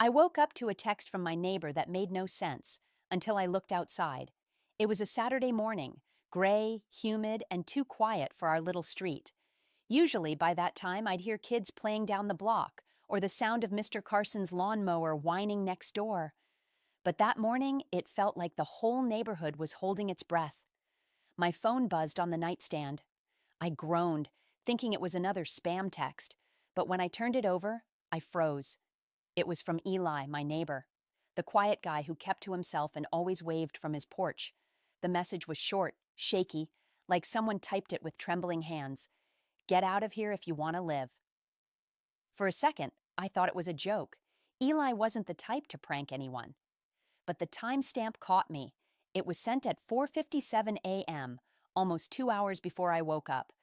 I woke up to a text from my neighbor that made no sense until I looked outside. It was a Saturday morning, gray, humid, and too quiet for our little street. Usually, by that time, I'd hear kids playing down the block or the sound of Mr. Carson's lawnmower whining next door. But that morning, it felt like the whole neighborhood was holding its breath. My phone buzzed on the nightstand. I groaned, thinking it was another spam text, but when I turned it over, I froze. It was from Eli, my neighbor, the quiet guy who kept to himself and always waved from his porch. The message was short, shaky, like someone typed it with trembling hands. Get out of here if you want to live. For a second, I thought it was a joke. Eli wasn't the type to prank anyone. But the timestamp caught me. It was sent at 4:57 a.m., almost 2 hours before I woke up.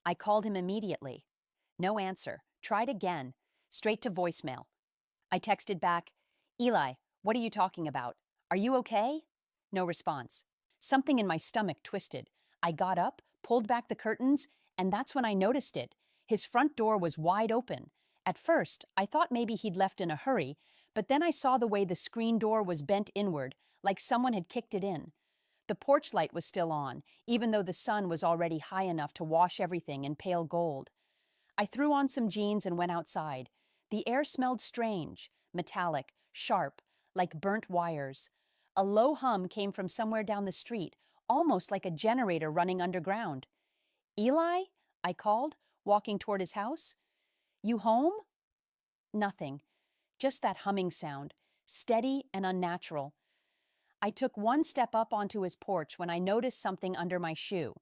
I called him immediately. No answer. Tried again. Straight to voicemail. I texted back, Eli, what are you talking about? Are you okay? No response. Something in my stomach twisted. I got up, pulled back the curtains, and that's when I noticed it. His front door was wide open. At first, I thought maybe he'd left in a hurry, but then I saw the way the screen door was bent inward, like someone had kicked it in. The porch light was still on, even though the sun was already high enough to wash everything in pale gold. I threw on some jeans and went outside. The air smelled strange, metallic, sharp, like burnt wires. A low hum came from somewhere down the street, almost like a generator running underground. Eli? I called, walking toward his house. You home? Nothing. Just that humming sound, steady and unnatural. I took one step up onto his porch when I noticed something under my shoe.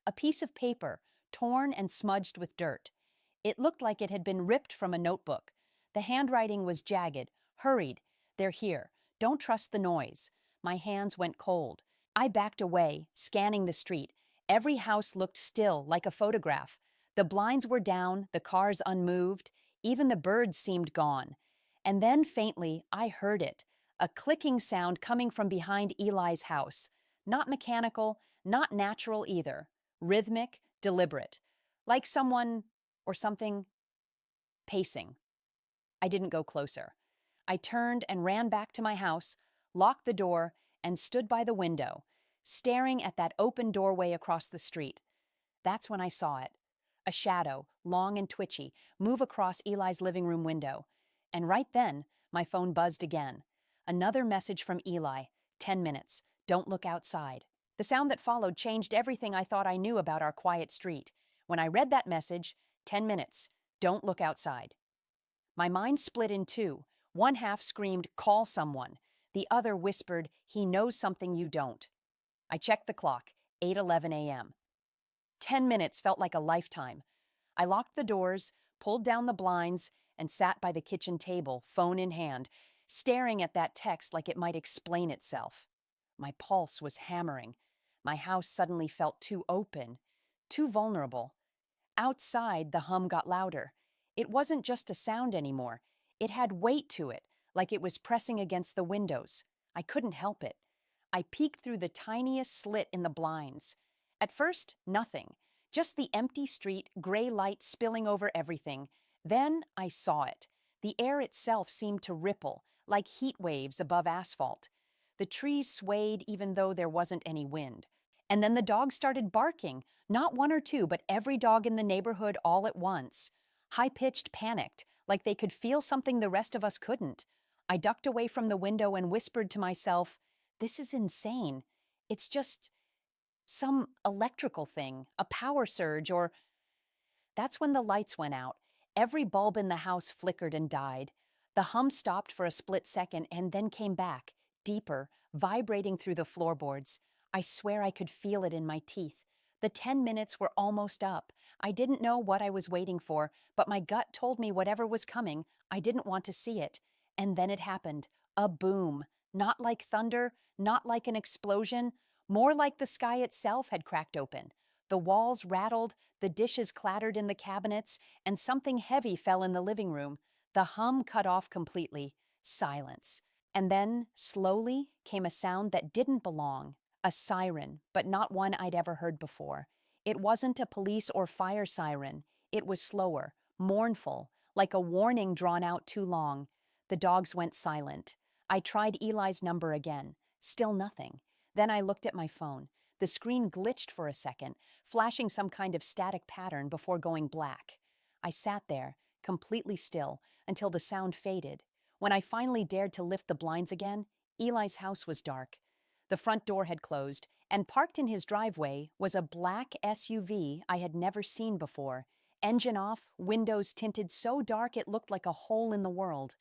A piece of paper, torn and smudged with dirt. It looked like it had been ripped from a notebook. The handwriting was jagged, hurried. They're here. Don't trust the noise. My hands went cold. I backed away, scanning the street. Every house looked still, like a photograph. The blinds were down, the cars unmoved. Even the birds seemed gone. And then, faintly, I heard it. A clicking sound coming from behind Eli's house. Not mechanical, not natural either. Rhythmic, deliberate. Like someone, or something, pacing. I didn't go closer. I turned and ran back to my house, locked the door, and stood by the window, staring at that open doorway across the street. That's when I saw it. A shadow, long and twitchy, move across Eli's living room window. And right then, my phone buzzed again. Another message from Eli. 10 minutes. Don't look outside. The sound that followed changed everything I thought I knew about our quiet street. When I read that message, 10 minutes. Don't look outside. My mind split in two. One half screamed, call someone. The other whispered, he knows something you don't. I checked the clock, 8:11 a.m. 10 minutes felt like a lifetime. I locked the doors, pulled down the blinds, and sat by the kitchen table, phone in hand, staring at that text like it might explain itself. My pulse was hammering. My house suddenly felt too open, too vulnerable. Outside, the hum got louder. It wasn't just a sound anymore. It had weight to it, like it was pressing against the windows. I couldn't help it. I peeked through the tiniest slit in the blinds. At first, nothing. Just the empty street, gray light spilling over everything. Then I saw it. The air itself seemed to ripple, like heat waves above asphalt. The trees swayed even though there wasn't any wind. And then the dogs started barking, not one or two, but every dog in the neighborhood all at once. High-pitched, panicked, like they could feel something the rest of us couldn't. I ducked away from the window and whispered to myself, this is insane. It's just some electrical thing, a power surge, or... That's when the lights went out. Every bulb in the house flickered and died. The hum stopped for a split second and then came back, deeper, vibrating through the floorboards. I swear I could feel it in my teeth. The 10 minutes were almost up. I didn't know what I was waiting for, but my gut told me whatever was coming, I didn't want to see it. And then it happened. A boom. Not like thunder, not like an explosion, more like the sky itself had cracked open. The walls rattled, the dishes clattered in the cabinets, and something heavy fell in the living room. The hum cut off completely. Silence. And then, slowly, came a sound that didn't belong. A siren, but not one I'd ever heard before. It wasn't a police or fire siren. It was slower, mournful, like a warning drawn out too long. The dogs went silent. I tried Eli's number again. Still nothing. Then I looked at my phone. The screen glitched for a second, flashing some kind of static pattern before going black. I sat there, completely still, until the sound faded. When I finally dared to lift the blinds again, Eli's house was dark. The front door had closed, and parked in his driveway was a black SUV I had never seen before. Engine off, windows tinted so dark it looked like a hole in the world.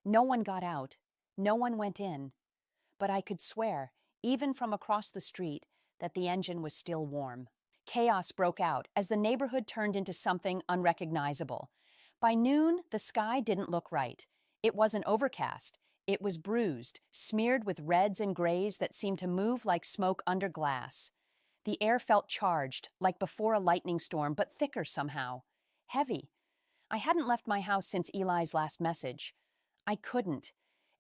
No one got out. No one went in. But I could swear, even from across the street, that the engine was still warm. Chaos broke out as the neighborhood turned into something unrecognizable. By noon, the sky didn't look right. It wasn't overcast. It was bruised, smeared with reds and grays that seemed to move like smoke under glass. The air felt charged, like before a lightning storm, but thicker somehow. Heavy. I hadn't left my house since Eli's last message. I couldn't.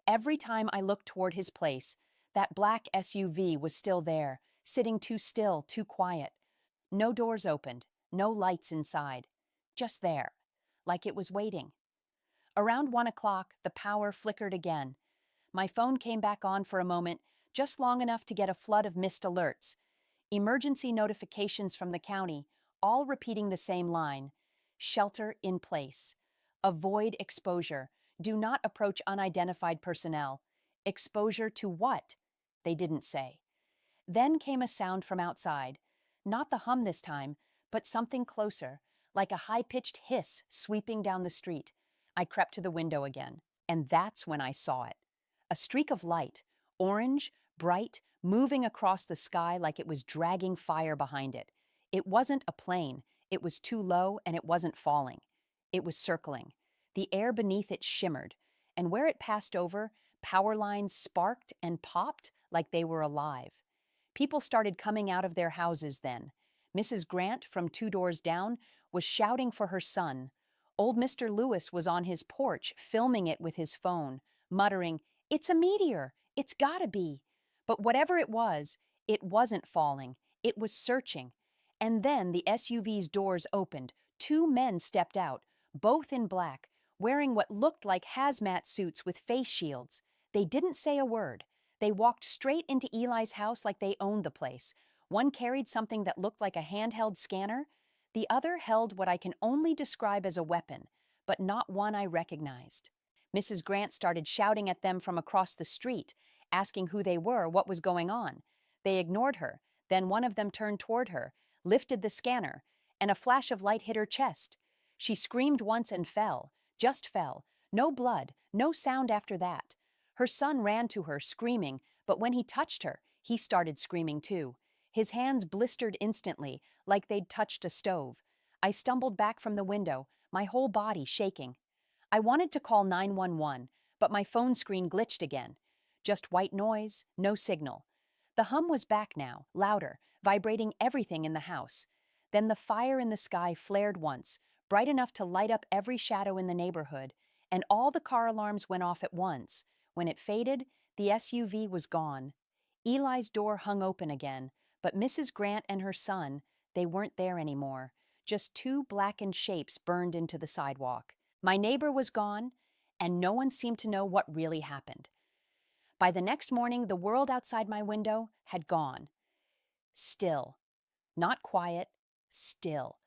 Every time I looked toward his place, that black SUV was still there, sitting too still, too quiet. No doors opened, no lights inside. Just there, like it was waiting. Around 1 o'clock, the power flickered again. My phone came back on for a moment, just long enough to get a flood of missed alerts. Emergency notifications from the county, all repeating the same line. Shelter in place. Avoid exposure. Do not approach unidentified personnel. Exposure to what? They didn't say. Then came a sound from outside. Not the hum this time, but something closer, like a high-pitched hiss sweeping down the street. I crept to the window again, and that's when I saw it. A streak of light, orange, bright, moving across the sky like it was dragging fire behind it. It wasn't a plane. It was too low, and it wasn't falling. It was circling. The air beneath it shimmered, and where it passed over, power lines sparked and popped like they were alive. People started coming out of their houses then. Mrs. Grant, from 2 doors down, was shouting for her son. Old Mr. Lewis was on his porch, filming it with his phone, muttering, "It's a meteor! It's gotta be!" But whatever it wasn't falling. It was searching. And then the SUV's doors opened. 2 men stepped out, both in black, wearing what looked like hazmat suits with face shields. They didn't say a word. They walked straight into Eli's house like they owned the place. One carried something that looked like a handheld scanner. The other held what I can only describe as a weapon, but not one I recognized. Mrs. Grant started shouting at them from across the street, asking who they were, what was going on. They ignored her. Then one of them turned toward her, lifted the scanner, and a flash of light hit her chest. She screamed once and fell, just fell. No blood, no sound after that. Her son ran to her, screaming, but when he touched her, he started screaming too. His hands blistered instantly, like they'd touched a stove. I stumbled back from the window, my whole body shaking. I wanted to call 911, but my phone screen glitched again. Just white noise, no signal. The hum was back now, louder, vibrating everything in the house. Then the fire in the sky flared once, bright enough to light up every shadow in the neighborhood, and all the car alarms went off at once. When it faded, the SUV was gone. Eli's door hung open again, but Mrs. Grant and her son, they weren't there anymore. Just 2 blackened shapes burned into the sidewalk. My neighbor was gone, and no one seemed to know what really happened. By the next morning, the world outside my window had gone. Still. Not quiet, still.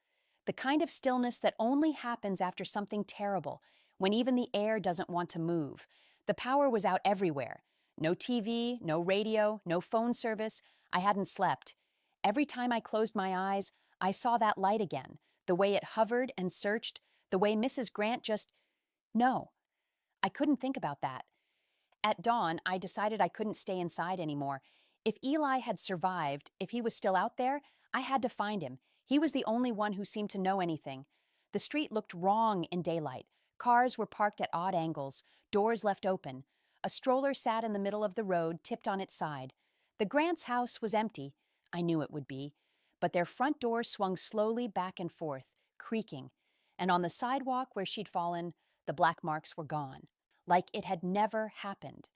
The kind of stillness that only happens after something terrible, when even the air doesn't want to move. The power was out everywhere. No TV, no radio, no phone service. I hadn't slept. Every time I closed my eyes, I saw that light again, the way it hovered and searched, the way Mrs. Grant just... No, I couldn't think about that. At dawn, I decided I couldn't stay inside anymore. If Eli had survived, if he was still out there, I had to find him. He was the only one who seemed to know anything. The street looked wrong in daylight. Cars were parked at odd angles, doors left open. A stroller sat in the middle of the road, tipped on its side. The Grants' house was empty. I knew it would be. But their front door swung slowly back and forth, creaking. And on the sidewalk where she'd fallen, the black marks were gone, like it had never happened.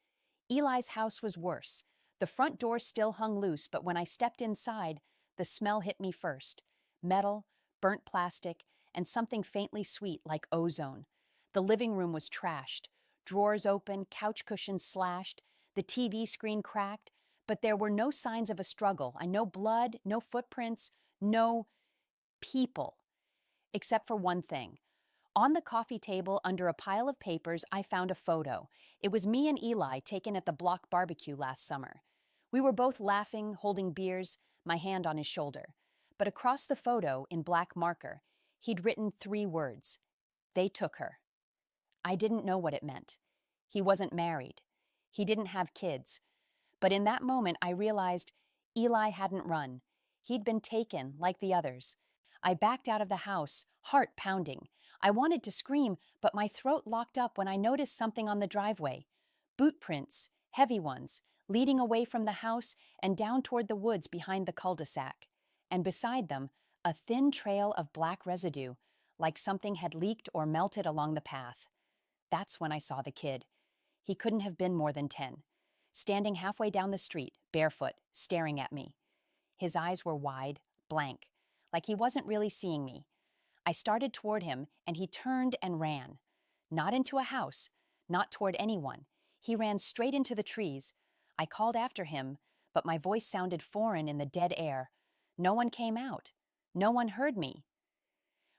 Eli's house was worse. The front door still hung loose, but when I stepped inside, the smell hit me first. Metal, burnt plastic, and something faintly sweet like ozone. The living room was trashed. Drawers open, couch cushions slashed, the TV screen cracked, but there were no signs of a struggle. No blood, no footprints, no people, except for one thing. On the coffee table under a pile of papers, I found a photo. It was me and Eli taken at the block barbecue last summer. We were both laughing, holding beers, my hand on his shoulder. But across the photo, in black marker, he'd written 3 words. They took her. I didn't know what it meant. He wasn't married. He didn't have kids. But in that moment, I realized Eli hadn't run. He'd been taken, like the others. I backed out of the house, heart pounding. I wanted to scream, but my throat locked up when I noticed something on the driveway. Boot prints, heavy ones, leading away from the house and down toward the woods behind the cul-de-sac. And beside them, a thin trail of black residue, like something had leaked or melted along the path. That's when I saw the kid. He couldn't have been more than 10. Standing halfway down the street, barefoot, staring at me. His eyes were wide, blank, like he wasn't really seeing me. I started toward him, and he turned and ran. Not into a house, not toward anyone. He ran straight into the trees. I called after him, but my voice sounded foreign in the dead air. No one came out. No one heard me.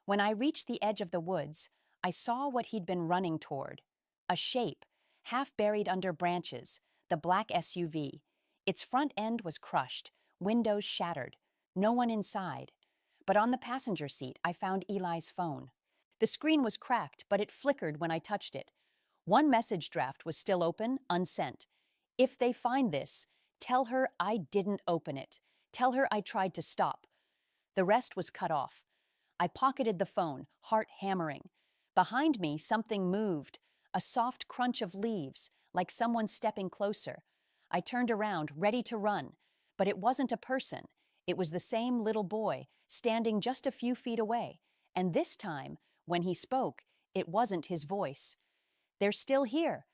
When I reached the edge of the woods, I saw what he'd been running toward. A shape, half buried under branches, the black SUV. Its front end was crushed, windows shattered. No one inside. But on the passenger seat, I found Eli's phone. The screen was cracked, but it flickered when I touched it. One message draft was still open, unsent. If they find this, tell her I didn't open it. Tell her I tried to stop. The rest was cut off. I pocketed the phone, heart hammering. Behind me, something moved, a soft crunch of leaves, like someone stepping closer. I turned around, ready to run, but it wasn't a person. It was the same little boy, standing just a few feet away. And this time, when he spoke, it wasn't his voice. They're still here.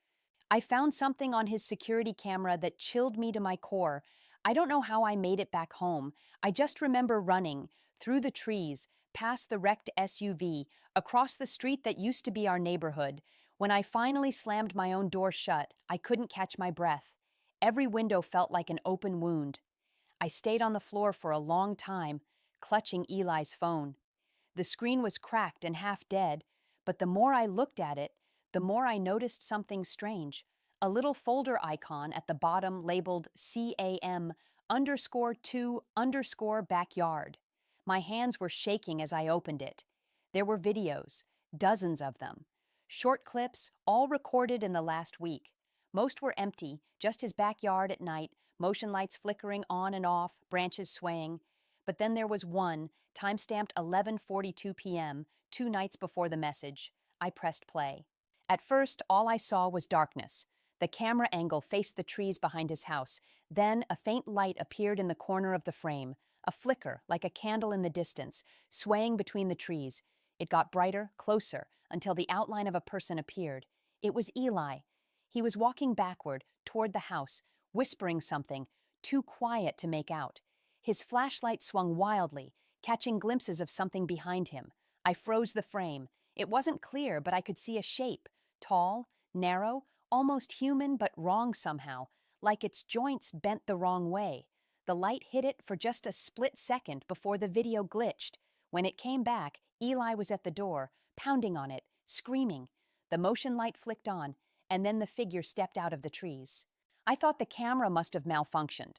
I found something on his security camera that chilled me to my core. I don't know how I made it back home. I just remember running, through the trees, past the wrecked SUV, across the street that used to be our neighborhood. When I finally slammed my own door shut, I couldn't catch my breath. Every window felt like an open wound. I stayed on the floor for a long time, clutching Eli's phone. The screen was cracked and half dead, but the more I looked at it, the more I noticed something strange. A little folder icon at the bottom labeled CAM_2_backyard. My hands were shaking as I opened it. There were videos, dozens of them. Short clips, all recorded in the last week. Most were empty, just his backyard at night, motion lights flickering on and off, branches swaying. But then there was one, time-stamped 11:42 p.m., 2 nights before the message. I pressed play. At first, all I saw was darkness. The camera angle faced the trees behind his house. Then a faint light appeared in the corner of the frame, a flicker like a candle in the distance, swaying between the trees. It got brighter, closer, until the outline of a person appeared. It was Eli. He was walking backward, toward the house, whispering something, too quiet to make out. His flashlight swung wildly, catching glimpses of something behind him. I froze the frame. It wasn't clear, but I could see a shape. Tall, narrow, almost human but wrong somehow, like its joints bent the wrong way. The light hit it for just a split second before the video glitched. When it came back, Eli was at the door, pounding on it, screaming. The motion light flicked on, and then the figure stepped out of the trees. I thought the camera must have malfunctioned.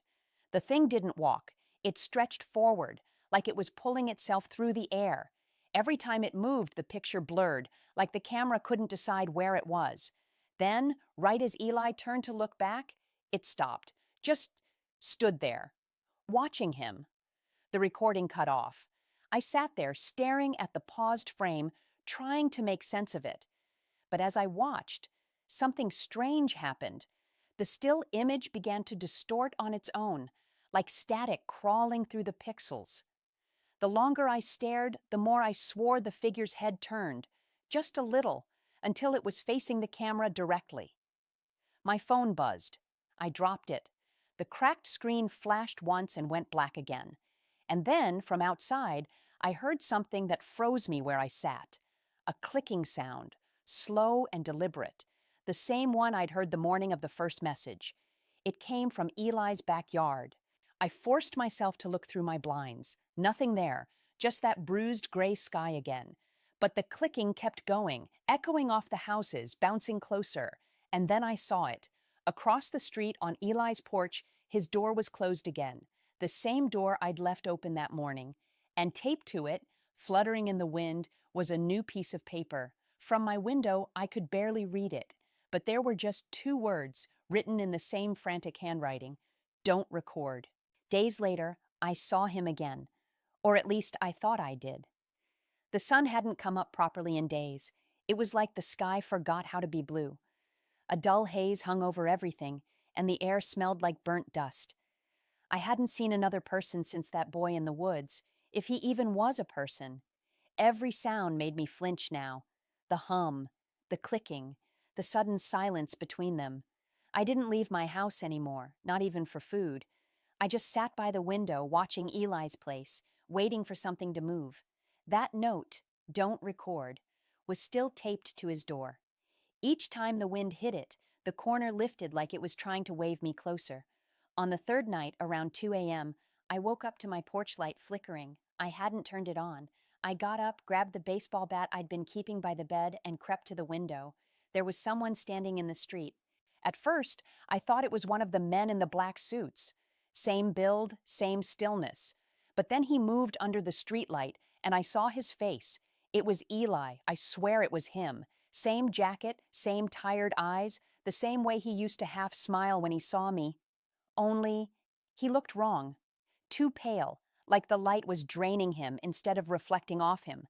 The thing didn't walk. It stretched forward, like it was pulling itself through the air. Every time it moved, the picture blurred, like the camera couldn't decide where it was. Then, right as Eli turned to look back, it stopped, just stood there, watching him. The recording cut off. I sat there, staring at the paused frame, trying to make sense of it. But as I watched, something strange happened. The still image began to distort on its own, like static crawling through the pixels. The longer I stared, the more I swore the figure's head turned, just a little, until it was facing the camera directly. My phone buzzed. I dropped it. The cracked screen flashed once and went black again. And then, from outside, I heard something that froze me where I sat. A clicking sound, slow and deliberate. the same one I'd heard the morning of the first message. It came from Eli's backyard. I forced myself to look through my blinds. Nothing there, just that bruised gray sky again. But the clicking kept going, echoing off the houses, bouncing closer. And then I saw it. Across the street on Eli's porch, his door was closed again, the same door I'd left open that morning. And taped to it, fluttering in the wind, was a new piece of paper. From my window, I could barely read it, but there were just 2 words, written in the same frantic handwriting: "Don't record." Days later, I saw him again, or at least I thought I did. The sun hadn't come up properly in days. It was like the sky forgot how to be blue. A dull haze hung over everything, and the air smelled like burnt dust. I hadn't seen another person since that boy in the woods, if he even was a person. Every sound made me flinch now. The hum, the clicking, the sudden silence between them. I didn't leave my house anymore, not even for food. I just sat by the window watching Eli's place, waiting for something to move. That note, "Don't record," was still taped to his door. Each time the wind hit it, the corner lifted like it was trying to wave me closer. On the third night, around 2 a.m., I woke up to my porch light flickering. I hadn't turned it on. I got up, grabbed the baseball bat I'd been keeping by the bed, and crept to the window. There was someone standing in the street. At first, I thought it was one of the men in the black suits. Same build, same stillness. But then he moved under the streetlight, and I saw his face. It was Eli. I swear it was him. Same jacket, same tired eyes, the same way he used to half smile when he saw me. Only, he looked wrong. Too pale, like the light was draining him instead of reflecting off him.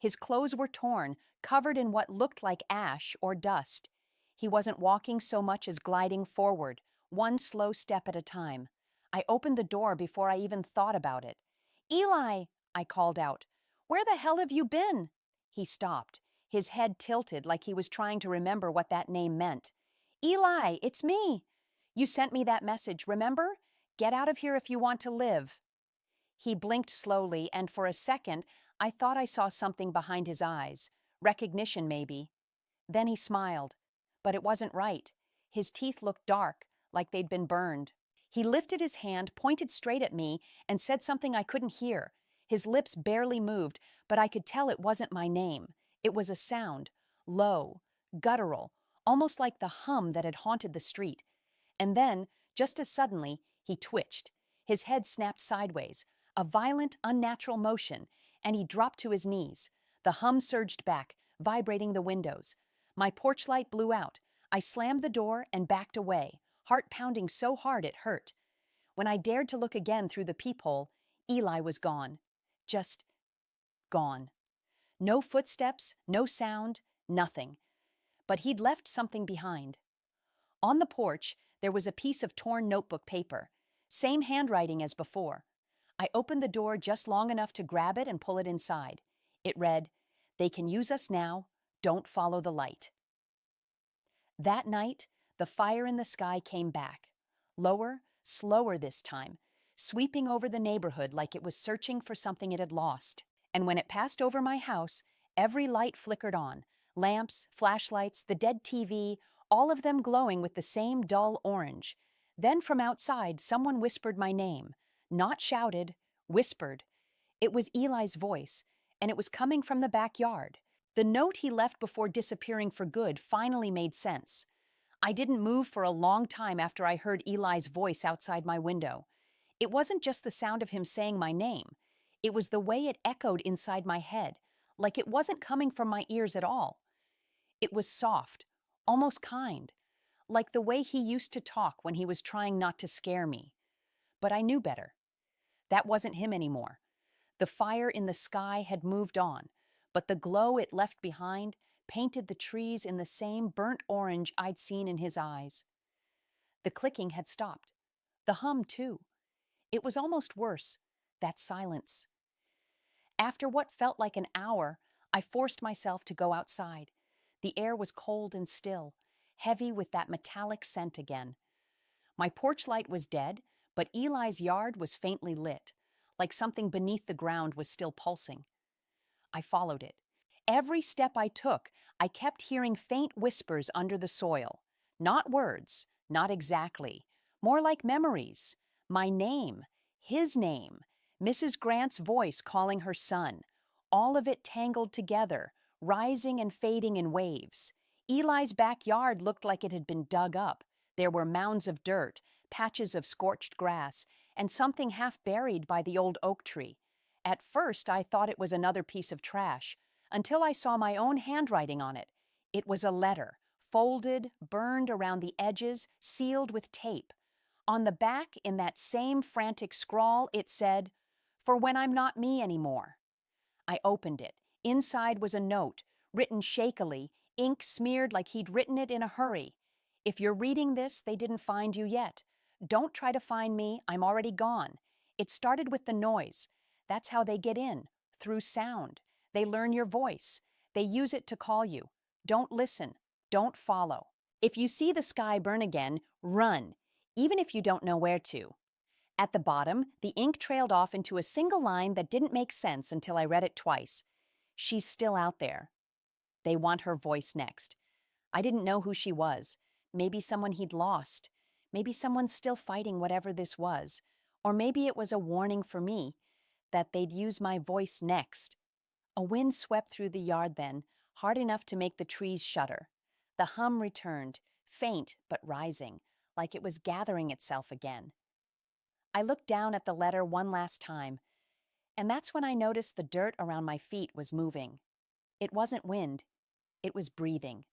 His clothes were torn, covered in what looked like ash or dust. He wasn't walking so much as gliding forward, one slow step at a time. I opened the door before I even thought about it. "Eli!" I called out. "Where the hell have you been?" He stopped, his head tilted like he was trying to remember what that name meant. "Eli, it's me. You sent me that message, remember? Get out of here if you want to live." He blinked slowly, and for a second, I thought I saw something behind his eyes. Recognition, maybe. Then he smiled. But it wasn't right. His teeth looked dark, like they'd been burned. He lifted his hand, pointed straight at me, and said something I couldn't hear. His lips barely moved, but I could tell it wasn't my name. It was a sound, low, guttural, almost like the hum that had haunted the street. And then, just as suddenly, he twitched. His head snapped sideways, a violent, unnatural motion, and he dropped to his knees. The hum surged back, vibrating the windows. My porch light blew out. I slammed the door and backed away, heart pounding so hard it hurt. When I dared to look again through the peephole, Eli was gone. Just gone. No footsteps, no sound, nothing. But he'd left something behind. On the porch, there was a piece of torn notebook paper, same handwriting as before. I opened the door just long enough to grab it and pull it inside. It read, "They can use us now. Don't follow the light." That night, the fire in the sky came back. Lower, slower this time, sweeping over the neighborhood like it was searching for something it had lost. And when it passed over my house, every light flickered on. Lamps, flashlights, the dead TV, all of them glowing with the same dull orange. Then from outside, someone whispered my name. Not shouted, whispered. It was Eli's voice, and it was coming from the backyard. The note he left before disappearing for good finally made sense. I didn't move for a long time after I heard Eli's voice outside my window. It wasn't just the sound of him saying my name. It was the way it echoed inside my head, like it wasn't coming from my ears at all. It was soft, almost kind, like the way he used to talk when he was trying not to scare me. But I knew better. That wasn't him anymore. The fire in the sky had moved on, but the glow it left behind painted the trees in the same burnt orange I'd seen in his eyes. The clicking had stopped. The hum, too. It was almost worse, that silence. After what felt like an hour, I forced myself to go outside. The air was cold and still, heavy with that metallic scent again. My porch light was dead, but Eli's yard was faintly lit, like something beneath the ground was still pulsing. I followed it. Every step I took, I kept hearing faint whispers under the soil. Not words, not exactly. More like memories. My name, his name, Mrs. Grant's voice calling her son. All of it tangled together, rising and fading in waves. Eli's backyard looked like it had been dug up. There were mounds of dirt, patches of scorched grass, and something half buried by the old oak tree. At first, I thought it was another piece of trash, until I saw my own handwriting on it. It was a letter, folded, burned around the edges, sealed with tape. On the back, in that same frantic scrawl, it said, "For when I'm not me anymore." I opened it. Inside was a note, written shakily, ink smeared like he'd written it in a hurry. "If you're reading this, they didn't find you yet. Don't try to find me, I'm already gone. It started with the noise. That's how they get in, through sound. They learn your voice. They use it to call you. Don't listen. Don't follow. If you see the sky burn again, run, even if you don't know where to." At the bottom, the ink trailed off into a single line that didn't make sense until I read it twice. "She's still out there. They want her voice next." I didn't know who she was. Maybe someone he'd lost. Maybe someone still fighting whatever this was. Or maybe it was a warning for me that they'd use my voice next. A wind swept through the yard then, hard enough to make the trees shudder. The hum returned, faint but rising, like it was gathering itself again. I looked down at the letter one last time, and that's when I noticed the dirt around my feet was moving. It wasn't wind, it was breathing.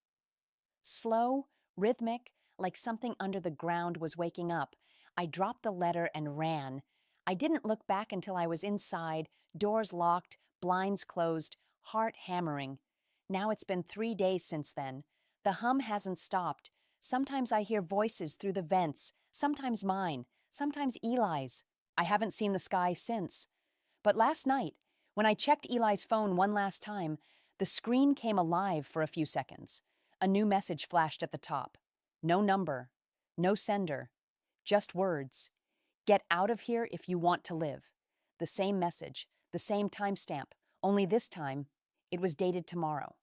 Slow, rhythmic, like something under the ground was waking up. I dropped the letter and ran. I didn't look back until I was inside, doors locked, blinds closed, heart hammering. Now it's been 3 days since then. The hum hasn't stopped. Sometimes I hear voices through the vents, sometimes mine, sometimes Eli's. I haven't seen the sky since. But last night, when I checked Eli's phone one last time, the screen came alive for a few seconds. A new message flashed at the top. No number, no sender, just words. "Get out of here if you want to live." The same message, the same timestamp, only this time, it was dated tomorrow.